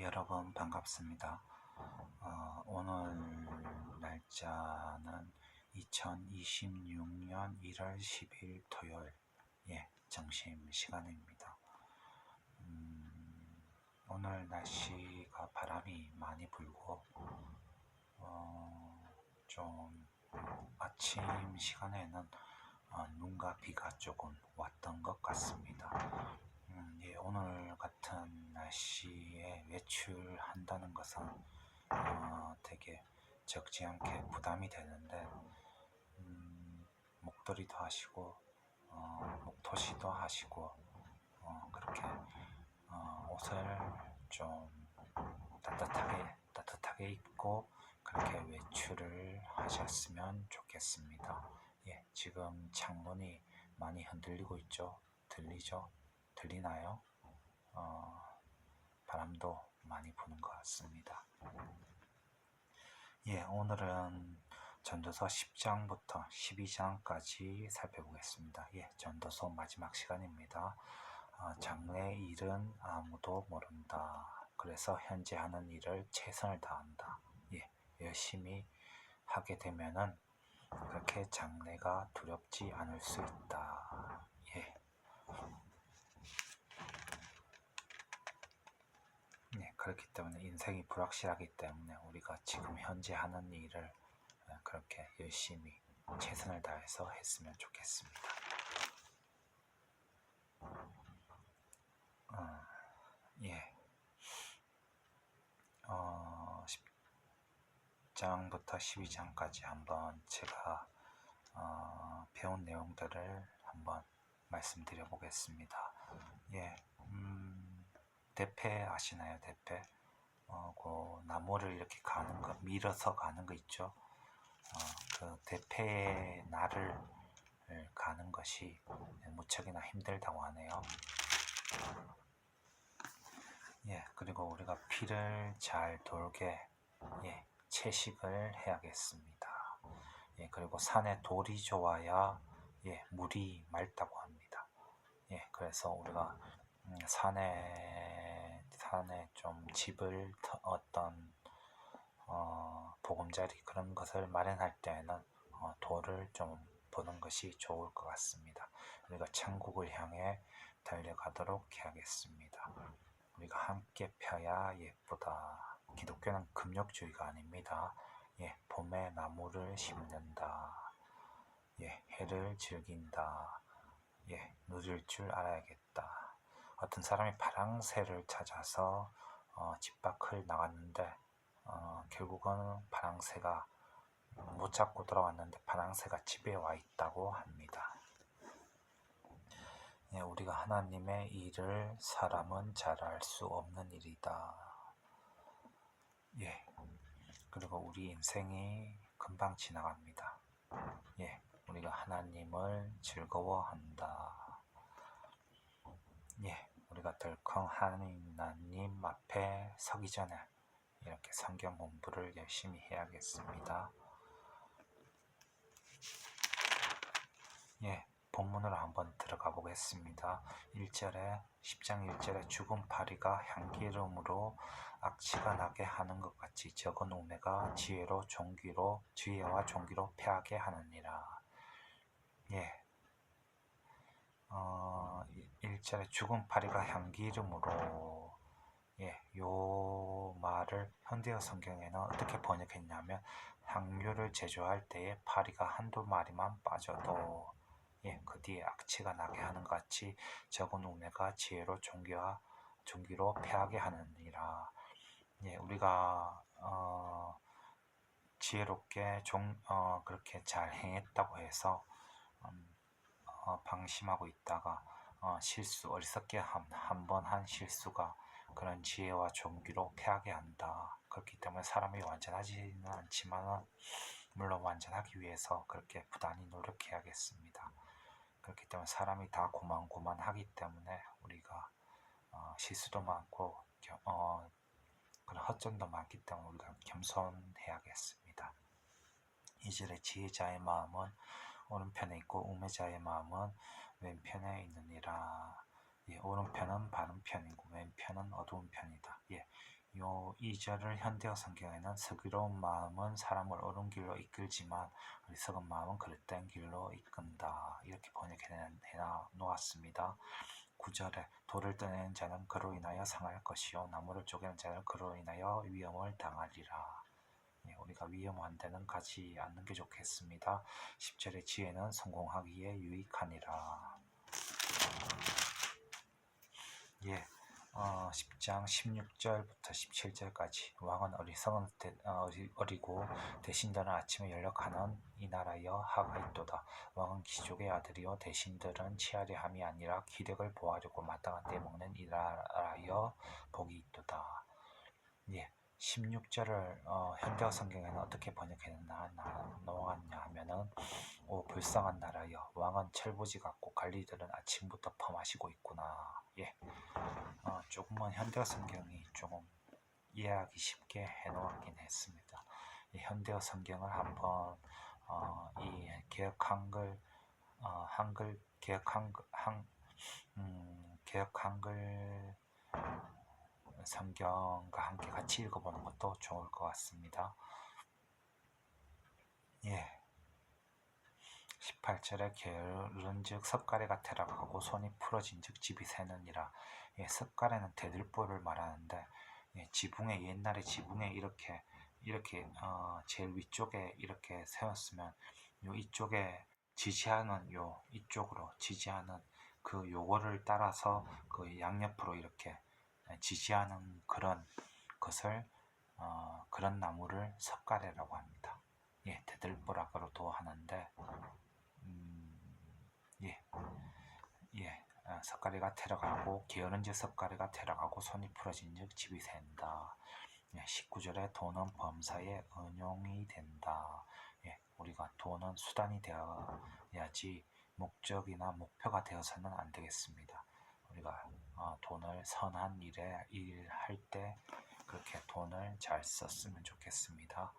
여러분 반갑습니다. 오늘 날짜는 2026년 1월 10일 토요일 점심시간입니다. 오늘 날씨가 바람이 많이 불고 좀 아침 시간에는 눈과 비가 조금 왔던 것 같습니다. 오늘 같은 날씨에 외출한다는 것은 되게 적지 않게 부담이 되는데 목도리도 하시고 목토시도 하시고 그렇게 옷을 좀 따뜻하게 입고 그렇게 외출을 하셨으면 좋겠습니다. 지금 창문이 많이 흔들리고 있죠? 들리나요? 바람도 많이 부는 것 같습니다. 오늘은 전도서 10장부터 12장까지 살펴보겠습니다. 전도서 마지막 시간입니다. 장래의 일은 아무도 모른다. 그래서 현재 하는 일을 최선을 다한다. 열심히 하게 되면은 그렇게 장래가 두렵지 않을 수 있다. 그렇기 때문에 인생이 불확실하기 때문에 우리가 지금 현재 하는 일을 그렇게 열심히 최선을 다해서 했으면 좋겠습니다. 10장부터 12장까지 한번 제가 배운 내용들을 한번 말씀드려 보겠습니다. 대패 아시나요? 대패? 그 나무를 이렇게 가는 거, 밀어서 가는 거 있죠? 그 대패의 날을 가는 것이 무척이나 힘들다고 하네요. 그리고 우리가 피를 잘 돌게 채식을 해야겠습니다. 그리고 산에 돌이 좋아야 물이 맑다고 합니다. 그래서 우리가 산에 좀 집을 어떤 보금자리 그런 것을 마련할 때에는 돌을 좀 보는 것이 좋을 것 같습니다. 우리가 천국을 향해 달려가도록 해야겠습니다. 우리가 함께 펴야 예쁘다. 기독교는 금욕주의가 아닙니다. 봄에 나무를 심는다. 해를 즐긴다. 누릴 줄 알아야겠다. 어떤 사람이 파랑새를 찾아서 집 밖을 나갔는데 결국은 파랑새가 못 잡고 돌아왔는데 파랑새가 집에 와 있다고 합니다. 우리가 하나님의 일을 사람은 잘할 수 없는 일이다. 그리고 우리 인생이 금방 지나갑니다. 우리가 하나님을 즐거워한다. 우리가 덜컹 하나님 앞에 서기 전에 이렇게 성경 공부를 열심히 해야겠습니다. 본문으로 한번 들어가 보겠습니다. 10장 1절에 죽은 파리가 향기름으로 악취가 나게 하는 것 같이 적은 우매가 지혜와 종기로 패하게 하느니라. 1절에 죽은 파리가 향기름으로 요 말을 현대어 성경에는 어떻게 번역했냐면 향유를 제조할 때에 파리가 한두 마리만 빠져도 그 뒤에 악취가 나게 하는 것 같이 적은 우매가 지혜로 종기로 패하게 하느니라. 우리가 지혜롭게 그렇게 잘 행했다고 해서 방심하고 있다가 어리석게 한 번 한 실수가 그런 지혜와 종기로 패하게 한다. 그렇기 때문에 사람이 완전하지는 않지만 물론 완전하기 위해서 그렇게 부단히 노력해야겠습니다. 그렇기 때문에 사람이 다 고만고만하기 때문에 우리가 실수도 많고 그런 허점도 많기 때문에 우리가 겸손해야겠습니다. 2절에 지혜자의 마음은 오른편에 있고 우매자의 마음은 왼편에 있느니라. 오른편은 바른 편이고 왼편은 어두운 편이다. 요 2절을 현대어 성경에는 슬기로운 마음은 사람을 옳은 길로 이끌지만 어리석은 마음은 그릇된 길로 이끈다. 이렇게 번역해 놓았습니다. 9절에 돌을 떠내는 자는 그로 인하여 상할 것이요 나무를 쪼개는 자는 그로 인하여 위험을 당하리라. 우리가 위험한 데는 가지 않는 게 좋겠습니다. 10절의 지혜는 성공하기에 유익하니라. 10장 16절부터 17절까지 왕은 어리고 대신들은 아침에 연락하는 이 나라여 하가 있도다. 왕은 귀족의 아들이요 대신들은 치하려 함이 아니라 기력을 보하려고 마땅한 때 먹는 이 나라여 복이 있도다. 16절을 현대어 성경에는 어떻게 번역해 놓았냐 하면은 오 불쌍한 나라여 왕은 철부지 같고 관리들은 아침부터 퍼마시고 있구나. 조금은 현대어 성경이 조금 이해하기 쉽게 해놓았긴 했습니다. 이 현대어 성경을 한번 이 개역 한글 성경과 함께 같이 읽어보는 것도 좋을 것 같습니다. 18절에 게으른즉 석가래가 태락하고 손이 풀어진즉 집이 새느니라. 석가래는 대들보를 말하는데 지붕에 옛날에 지붕에 이렇게 제일 위쪽에 이렇게 세웠으면 요 이쪽에 지지하는 요 이쪽으로 지지하는 그 요거를 따라서 그 양옆으로 이렇게 지지하는 그런 것을 그런 나무를 석가래라고 합니다. 대들보라고도 하는데 석가래가 태락하고 게으른즉 석가래가 태락하고 손이 풀어진즉 집이 샌다. 19절에 돈은 범사에 은용이 된다. 우리가 돈은 수단이 되어야지 목적이나 목표가 되어서는 안 되겠습니다. 우리가 돈을 선한 일에 일할 때 그렇게 돈을 잘 썼으면 좋겠습니다.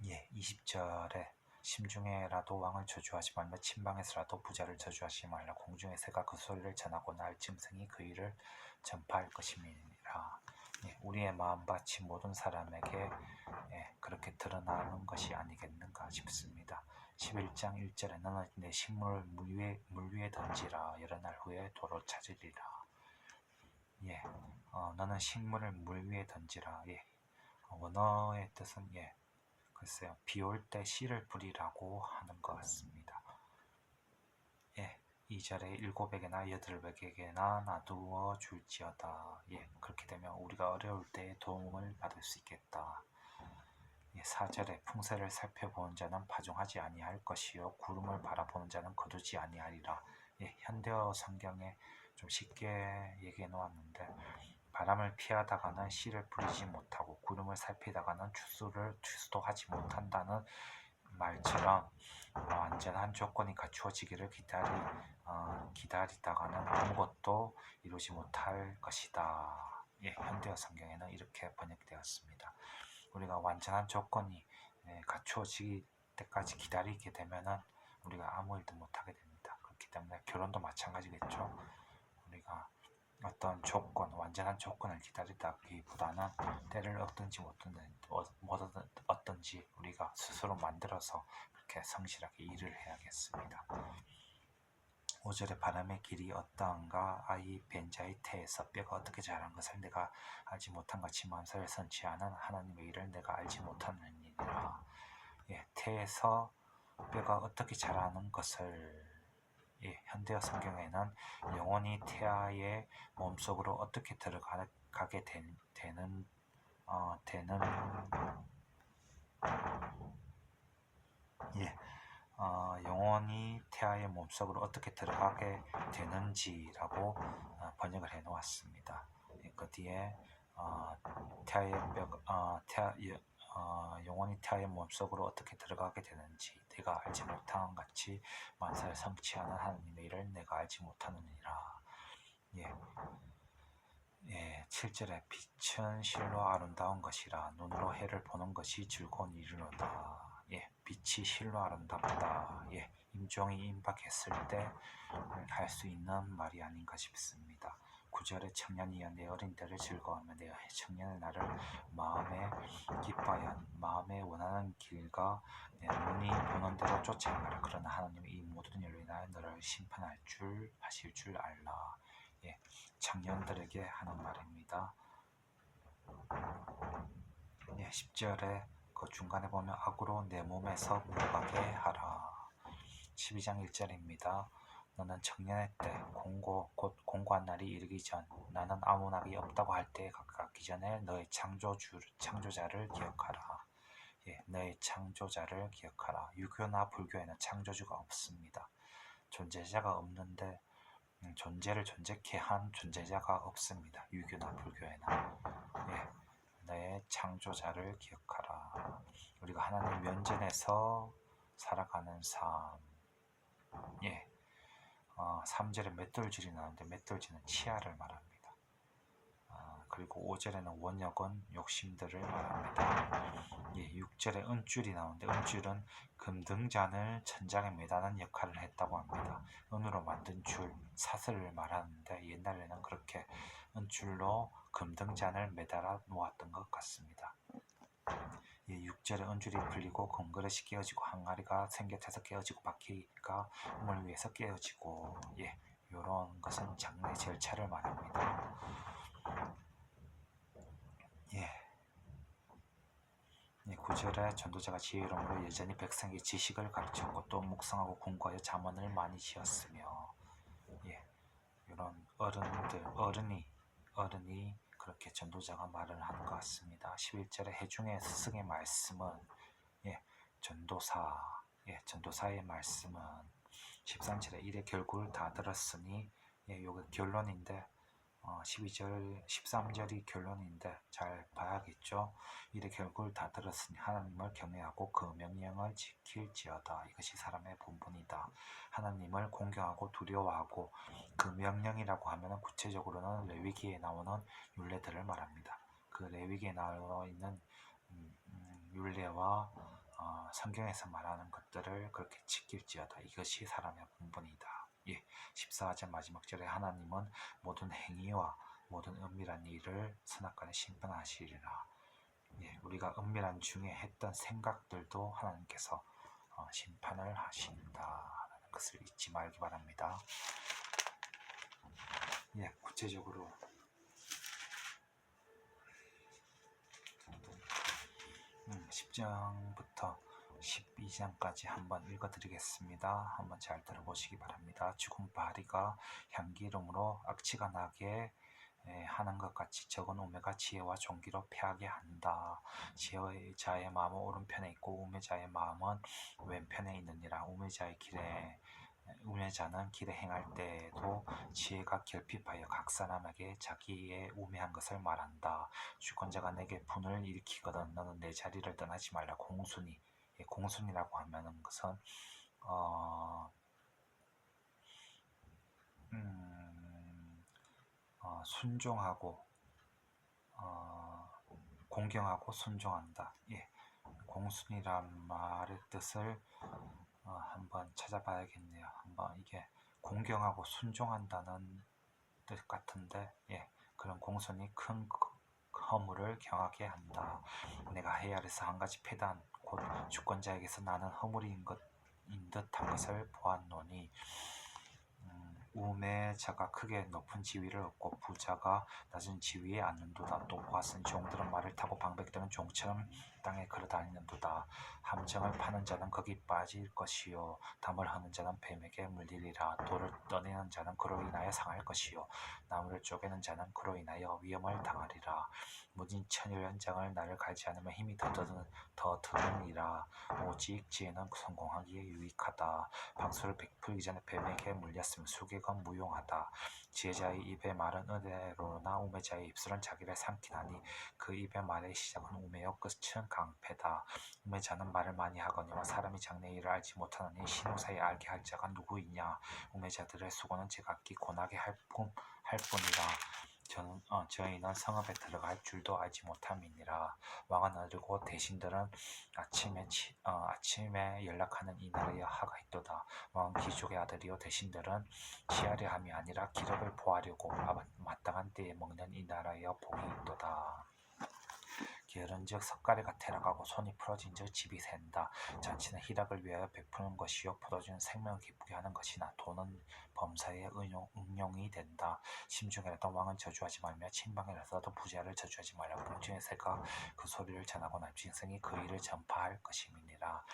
20절에 심중에라도 왕을 저주하지 말며 침방에서라도 부자를 저주하지 말라. 공중의 새가 그 소리를 전하고 날 짐승이 그 일을 전파할 것임이라. 우리의 마음밭이 모든 사람에게 그렇게 드러나는 것이 아니겠는가 싶습니다. 11장 1절에 너는 내 식물을 물 위에 던지라. 여러 날 후에 도로 찾으리라. 너는 식물을 물 위에 던지라. 원어의 뜻은 글쎄요, 비 올 때 씨를 뿌리라고 하는 것 같습니다. 2절에 7에게나 8에게나 놔두어 줄지어다. 그렇게 되면 우리가 어려울 때 도움을 받을 수 있겠다. 4절에 풍세를 살펴보는 자는 파종하지 아니할 것이요 구름을 바라보는 자는 거두지 아니하리라. 현대어 성경에 좀 쉽게 얘기해 놓았는데 바람을 피하다가는 씨를 뿌리지 못하고 구름을 살피다가는 추수도 하지 못한다는 말처럼 완전한 조건이 갖추어지기를 기다리다가는 아무것도 이루지 못할 것이다. 현대어 성경에는 이렇게 번역되었습니다. 우리가 완전한 조건이 갖추어질 때까지 기다리게 되면은 우리가 아무 일도 못하게 됩니다. 그렇기 때문에 결혼도 마찬가지겠죠. 우리가 어떤 조건, 완전한 조건을 기다리다기보다는 때를 얻든지 못 얻든지 우리가 스스로 만들어서 그렇게 성실하게 일을 해야겠습니다. 5절에 바람의 길이 어떠한가 아이 벤자의 태에서 뼈가 어떻게 자란 것을 내가 알지 못한 같이 만사를 선치 않은 하나님의 일을 내가 알지 못하느니라. 태에서 뼈가 어떻게 자라는 것을 현대어 성경에는 영혼이 태아의 몸속으로 어떻게 들어가게 되는 영혼이 태아의 몸속으로 어떻게 들어가게 되는지라고 번역을 해 놓았습니다. 그 뒤에 영혼이 태아의 몸속으로 어떻게 들어가게 되는지 내가 알지 못한 같이 만사를 성취하는 하나님의 일을 내가 알지 못하느니라. 7절에 빛은 실로 아름다운 것이라 눈으로 해를 보는 것이 즐거운 일이로다. 빛이 실로 아름답다. 임종이 임박했을 때 할 수 있는 말이 아닌가 싶습니다. 9절에 청년이여 내 어린 때를 즐거워하며 내 청년의 날을 마음에 기뻐하여 마음에 원하는 길과 내 눈이 보는 대로 쫓아가라. 그러나 하나님이 이 모든 일로 인하여 너를 하실 줄 알라. 예, 청년들에게 하는 말입니다. 예, 10절에 그 중간에 보면 악으로 내 몸에서 물러가게 하라. 12장 1절입니다. 너는 청년의 때 곧 공고한 날이 이르기 전 나는 아무 낙이 없다고 할 때에 가깝기 전에 너의 창조자를 기억하라. 예, 너의 창조자를 기억하라. 유교나 불교에는 창조주가 없습니다. 존재자가 없는데 존재를 존재케 한 존재자가 없습니다. 유교나 불교에는. 예, 너의 창조자를 기억하라. 우리가 하나님 면전에서 살아가는 삶. 예, 3절에 맷돌질이 나오는데 맷돌질은 치아를 말합니다. 그리고 5절에는 원역은 욕심들을 말합니다. 예, 6절에 은줄이 나오는데 은줄은 금등잔을 천장에 매다는 역할을 했다고 합니다. 은으로 만든 줄, 사슬을 말하는데 옛날에는 그렇게 은줄로 금등잔을 매달아 놓았던 것 같습니다. 예, 6절에 은줄이 풀리고 금그릇이 깨어지고 항아리가 생겨태서 깨어지고 바퀴가 음을 위해서 깨어지고, 예, 이런 것은 장례 절차를 말합니다. 예, 9절에 전도자가 지혜로움으로 여전히 백성에게 지식을 가르쳤고 또 묵상하고 공부하여 잠언을 많이 지었으며, 예, 이런 어른이 그렇게 전도자가 말을 하는 것 같습니다. 11절에 해중의 스승의 말씀은, 예, 전도사의 말씀은 13절에 이래 결국을 다 들었으니, 예, 요게 결론인데 13절이 결론인데 잘 봐야겠죠. 이래 결국을 다 들었으니 하나님을 경외하고 그 명령을 지킬지어다. 이것이 사람의 본분이다. 하나님을 공경하고 두려워하고 그 명령이라고 하면 구체적으로는 레위기에 나오는 율례들을 말합니다. 그 레위기에 나와 있는 율례와 성경에서 말하는 것들을 그렇게 지킬지어다. 이것이 사람의 본분이다. 예, 14절 마지막 절에 하나님은 모든 행위와 모든 은밀한 일을 선악간에 심판하시리라. 예, 우리가 은밀한 중에 했던 생각들도 하나님께서 심판을 하신다라는 것을 잊지 말기 바랍니다. 예, 구체적으로 10장부터 12장까지 한번 읽어드리겠습니다. 한번 잘 들어보시기 바랍니다. 죽은 바리가 향기름으로 악취가 나게 하는 것 같이 적은 우매가 지혜와 존귀로 패하게 한다. 지혜자의 마음은 오른편에 있고 우매자의 마음은 왼편에 있느니라. 우매자는 길에 행할 때에도 지혜가 결핍하여 각 사람에게 자기의 우매한 것을 말한다. 주권자가 내게 분을 일으키거든 너는 내 자리를 떠나지 말라. 공순이라고 하면은 것은 순종하고 공경하고 순종한다. 예, 공순이란 말의 뜻을 한번 찾아봐야겠네요. 한번 이게 공경하고 순종한다는 뜻 같은데, 예, 그런 공순이 큰 허물을 경하게 한다. 내가 해 아래서 한 가지 패단 곧 주권자에게서 나는 허물인 듯한 것을 보았노니 우매자가 크게 높은 지위를 얻고 부자가 낮은 지위에 앉는도다. 또 보았으니 종들은 말을 타고 방백들은 종처럼 땅에 걸어다니는도다. 함정을 파는 자는 거기 빠질 것이요 담을 하는 자는 뱀에게 물리리라. 돌을 떠내는 자는 그로 인하여 상할 것이요 나무를 쪼개는 자는 그로 인하여 위험을 당하리라. 무딘 천일연장을 나를 갈지 않으면 힘이 더 드느니라. 오직 지혜는 성공하기에 유익하다. 방수를 베풀기 전에 뱀에게 물렸으면 수객은 무용하다. 지혜자의 입의 말은 은혜로나 우매자의 입술은 자기를 삼키나니 그 입의 말의 시작은 우매요 끝은 강패다. 우매자는 말을 많이 하거니와 사람이 장래의 일을 알지 못하느니 신우사에 알게 할 자가 누구이냐. 우매자들의 수고는 제각기 고나게 할 뿐이라. 저희는 성읍에 들어갈 줄도 알지 못함이니라. 왕은 어리고 대신들은 아침에 연락하는 이 나라여 하가 있도다. 왕은 귀족의 아들이요 대신들은 취하려 함이 아니라 기력을 보하려고 마땅한 때에 먹는 이 나라여 복이 있도다. 게으른즉 석가래가 태락하고 손이 풀어진즉 집이 샌다. 잔치는 희락을 위하여 베푸는 것이요 포도주는 생명을 기쁘게 하는 것이나 돈은 범사의 응용이 된다. 심중에라도 왕은 저주하지 말며 친방에라도 부자를 저주하지 말라. 궁중의 새가 그 소리를 전하고 날짐승이 그 일을 전파할 것임이니라.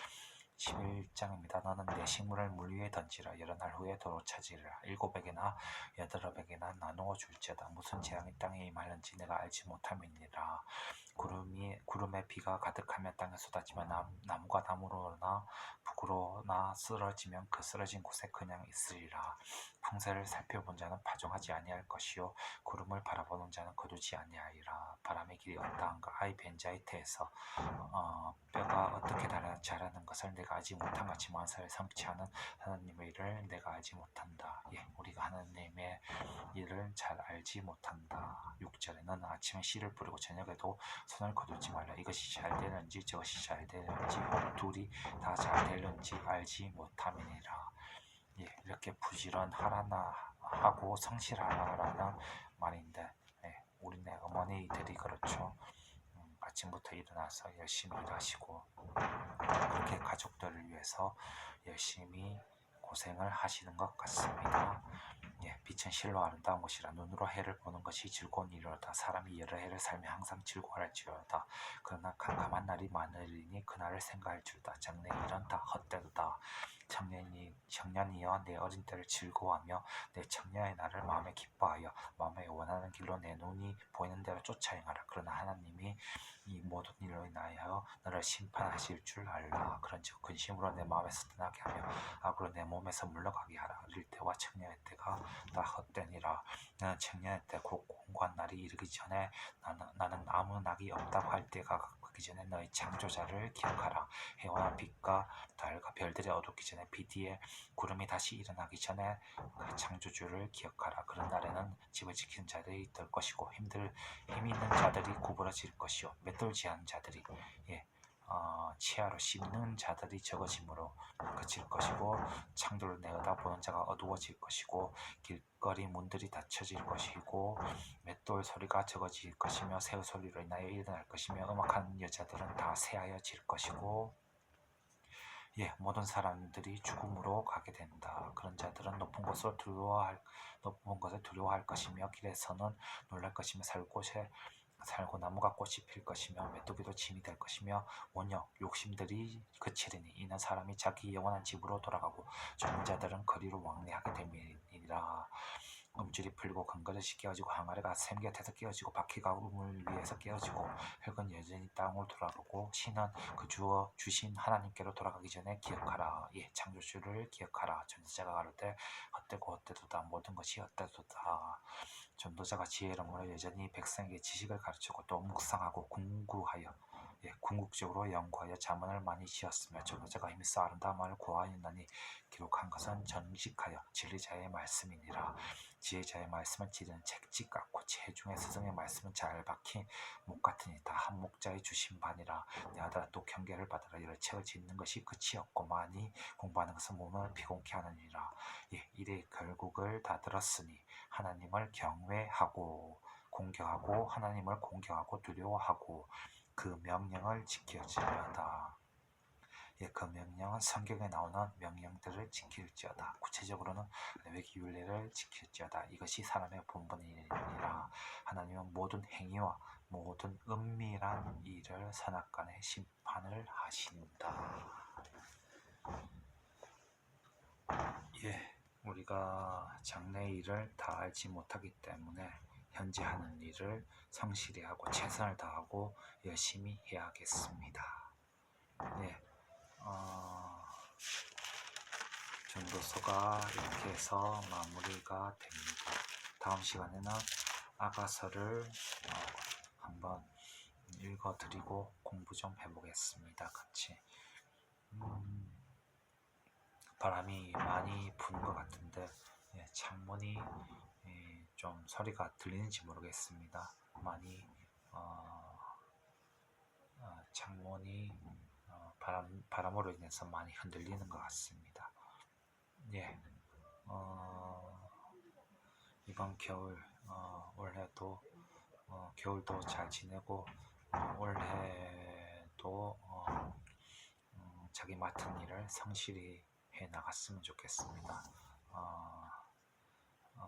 11장입니다. 너는 내 식물을 물 위에 던지라. 여러 날 후에 도로 차지리라. 7에게나 8에게나 나누어 줄지어다. 무슨 재앙이 땅에 임하는지 내가 알지 못함이니라. 구름에 비가 가득하며 땅에 쏟아지면 나무가 나무로나 북으로나 쓰러지면 그 쓰러진 곳에 그냥 있으리라. 풍세를 살펴본 자는 파종하지 아니할 것이요 구름을 바라보는 자는 거두지 아니하리라. 바람의 길이 어떠한가 아이 벤 자의 태에서 뼈가 어떻게 자라는 것을 내가 알지 못한 같이 만사를 성취하는 하나님의 일을 내가 알지 못한다. 우리가 하나님의 일을 잘 알지 못한다. 6절에 너는 아침에 씨를 뿌리고 저녁에도 손을 거두지 말라. 이것이 잘 되는지 저것이 잘 되는지 둘이 다 잘 되는지 알지 못함이니라. 이렇게 부지런하라나 하고 성실하라는 말인데 우리네 어머니들이 그렇죠. 아침부터 일어나서 열심히 일하시고 그렇게 가족들을 위해서 열심히 고생을 하시는 것 같습니다. 빛은 실로 아름다운 것이라. 눈으로 해를 보는 것이 즐거운 일이로다. 사람이 여러 해를 살며 항상 즐거워할지로다. 그러나 캄캄한 날이 많으리니 그날을 생각할 줄다. 장래 일은 다 헛되도다. 청년이여 내 어린 때를 즐거워하며 내 청년의 날을 마음에 기뻐하여 마음에 원하는 길로 내 눈이 보이는 대로 쫓아 행하라. 그러나 하나님이 이 모든 일로 인하여 너를 심판하실 줄 알라. 그런즉 근심으로 내 마음에서 떠나게 하며 악으로 내 몸에서 물러가게 하라. 어릴 때와 청년의 때가 다 헛되니라. 너는 청년의 때 곧 공고한 날이 이르기 전에 나는 아무 낙이 없다고 할 때가 가기 전에 너의 창조자를 기억하라. 해와 빛과 달과 별들이 어둡기 전에 빛 위에 구름이 다시 일어나기 전에 그 창조주를 기억하라. 그런 날에는 집을 지키는 자들이 있을 것이고 힘 있는 자들이 구부러질 것이요 맷돌질하는 자들이 치아로 씹는 자들이 적어짐으로 그칠 것이고 창들을 내어다 보는 자가 어두워질 것이고 길거리 문들이 닫혀질 것이고 맷돌 소리가 적어질 것이며 새 소리로 인하여 일어날 것이며 음악하는 여자들은 다 새하여질 것이고 모든 사람들이 죽음으로 가게 된다. 그런 자들은 높은 것을 두려워할 것이며 길에서는 놀랄 것이며 살고 나무가 꽃이 필 것이며 메뚜기도 짐이 될 것이며 원역 욕심들이 그치리니 이는 사람이 자기 영원한 집으로 돌아가고 좋은 자들은 거리로 왕래하게 됨이니라. 음줄이 풀리고 금그릇이 깨어지고 항아리가 샘 곁에서 깨어지고 바퀴가 우물 위에서 깨어지고 흙은 여전히 땅으로 돌아가고 신은 그 주신 하나님께로 돌아가기 전에 기억하라. 창조주를 기억하라. 전도자가 가로되 헛되고 헛되도다. 모든 것이 헛되도다. 전도자가 지혜로움으로 여전히 백성에게 지식을 가르치고 또 묵상하고 궁극적으로 연구하여 자문을 많이 지었으며 전도자가 힘써 아름다움을 구하였나니 기록한 것은 정직하여 진리자의 말씀이니라. 지혜자의 말씀을 찌르는 책찍 같고 체중의 스승의 말씀은 잘 박힌 목 같으니 다 한 목자의 주신 바니라. 내 아들아 또 경계를 받으라. 이를 책을 짓는 것이 끝이 없고 많이 공부하는 것은 몸을 피곤케 하느니라. 이래 결국을 다 들었으니 하나님을 경외하고 공경하고 하나님을 공경하고 두려워하고 그 명령을 지켜지어다. 그 명령은 성경에 나오는 명령들을 지킬지어다. 구체적으로는 레위기 율례를 지킬지어다. 이것이 사람의 본분이니라. 하나님은 모든 행위와 모든 은밀한 일을 선악간에 심판을 하신다. 우리가 장래의 일을 다 알지 못하기 때문에 현재 하는 일을 성실히 하고 최선을 다하고 열심히 해야겠습니다. 전도서가 이렇게 해서 마무리가 됩니다. 다음 시간에는 아가서를 한번 읽어드리고 공부 좀 해보겠습니다. 같이. 바람이 많이 부는 것 같은데 창문이 좀 소리가 들리는지 모르겠습니다. 많이 창문이 바람으로 인해서 많이 흔들리는 것 같습니다. 예, 이번 겨울 올해도 겨울도 잘 지내고 올해도 자기 맡은 일을 성실히 해 나갔으면 좋겠습니다.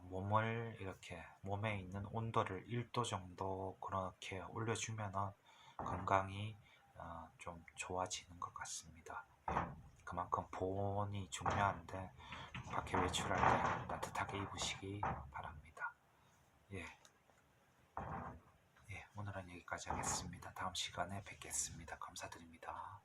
몸을 이렇게 몸에 있는 온도를 1도 정도 그렇게 올려주면은 건강이 좀 좋아지는 것 같습니다. 예, 그만큼 보온이 중요한데 밖에 외출할 때 따뜻하게 입으시기 바랍니다. 예, 예, 오늘은 여기까지 하겠습니다. 다음 시간에 뵙겠습니다. 감사드립니다.